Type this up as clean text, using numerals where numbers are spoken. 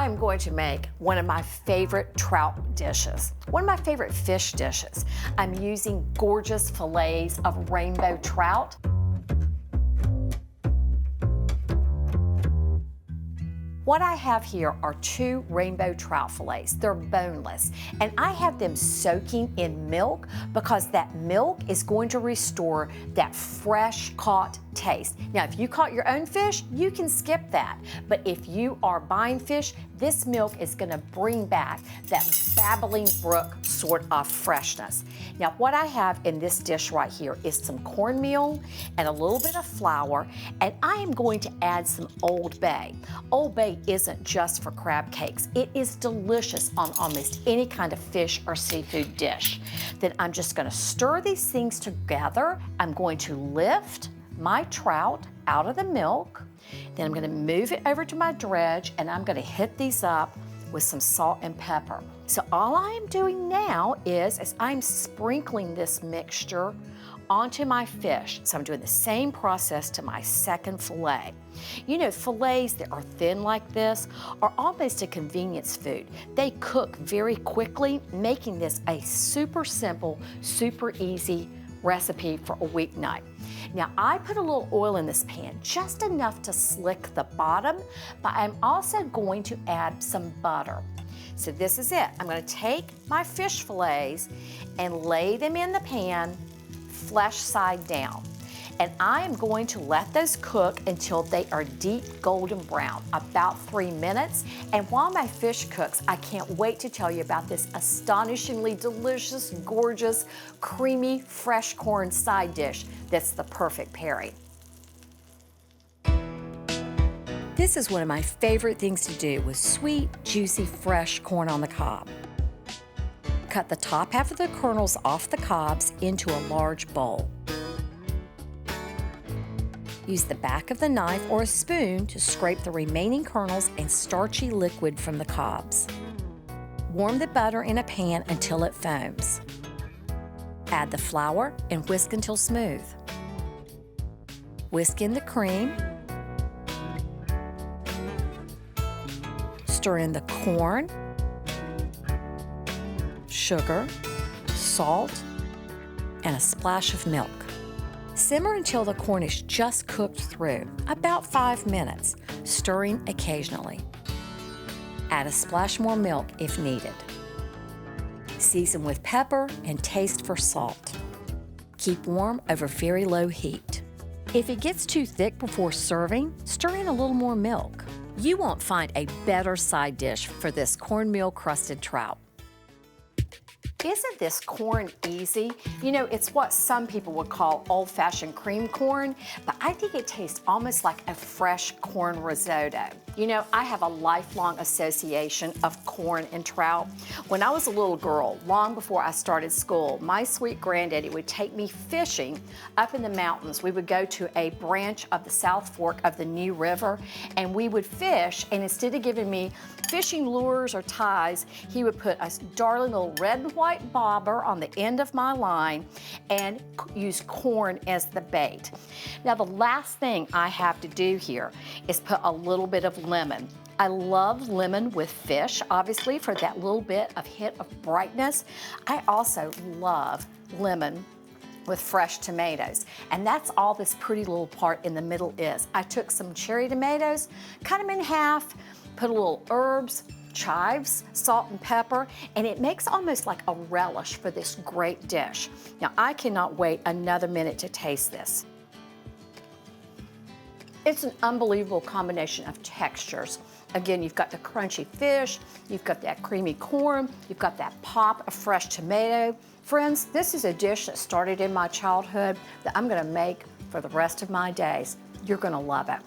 I'm going to make one of my favorite trout dishes, one of my favorite fish dishes. I'm using gorgeous fillets of rainbow trout. What I have here are 2 rainbow trout fillets. They're boneless, and I have them soaking in milk because that milk is going to restore that fresh caught taste. Now, if you caught your own fish, you can skip that. But if you are buying fish, this milk is gonna bring back that babbling brook sort of freshness. Now, what I have in this dish right here is some cornmeal and a little bit of flour, and I am going to add some Old Bay. Old Bay isn't just for crab cakes. It is delicious on almost any kind of fish or seafood dish. Then I'm just gonna stir these things together. I'm going to lift my trout out of the milk. Then I'm gonna move it over to my dredge, and I'm gonna hit these up with some salt and pepper. So all I am doing now is I'm sprinkling this mixture onto my fish. So I'm doing the same process to my second fillet. You know, fillets that are thin like this are almost a convenience food. They cook very quickly, making this a super simple, super easy recipe for a weeknight. Now, I put a little oil in this pan, just enough to slick the bottom, but I'm also going to add some butter. So this is it. I'm gonna take my fish fillets and lay them in the pan, flesh side down. And I am going to let those cook until they are deep golden brown, about 3 minutes. And while my fish cooks, I can't wait to tell you about this astonishingly delicious, gorgeous, creamy, fresh corn side dish that's the perfect pairing. This is one of my favorite things to do with sweet, juicy, fresh corn on the cob. Cut the top half of the kernels off the cobs into a large bowl. Use the back of the knife or a spoon to scrape the remaining kernels and starchy liquid from the cobs. Warm the butter in a pan until it foams. Add the flour and whisk until smooth. Whisk in the cream. Stir in the corn, sugar, salt, and a splash of milk. Simmer until the corn is just cooked through, about 5 minutes, stirring occasionally. Add a splash more milk if needed. Season with pepper and taste for salt. Keep warm over very low heat. If it gets too thick before serving, stir in a little more milk. You won't find a better side dish for this cornmeal-crusted trout. Isn't this corn easy? You know, it's what some people would call old-fashioned cream corn, but I think it tastes almost like a fresh corn risotto. You know, I have a lifelong association of corn and trout. When I was a little girl, long before I started school, my sweet granddaddy would take me fishing up in the mountains. We would go to a branch of the South Fork of the New River, and we would fish, and instead of giving me fishing lures or ties, he would put a darling little red and white bobber on the end of my line and use corn as the bait. Now, the last thing I have to do here is put a little bit of lemon. I love lemon with fish, obviously, for that little bit of hint of brightness. I also love lemon with fresh tomatoes. And that's all this pretty little part in the middle is. I took some cherry tomatoes, cut them in half, put a little herbs, chives, salt and pepper, and it makes almost like a relish for this great dish. Now, I cannot wait another minute to taste this. It's an unbelievable combination of textures. Again, you've got the crunchy fish, you've got that creamy corn, you've got that pop of fresh tomato. Friends, this is a dish that started in my childhood that I'm gonna make for the rest of my days. You're gonna love it.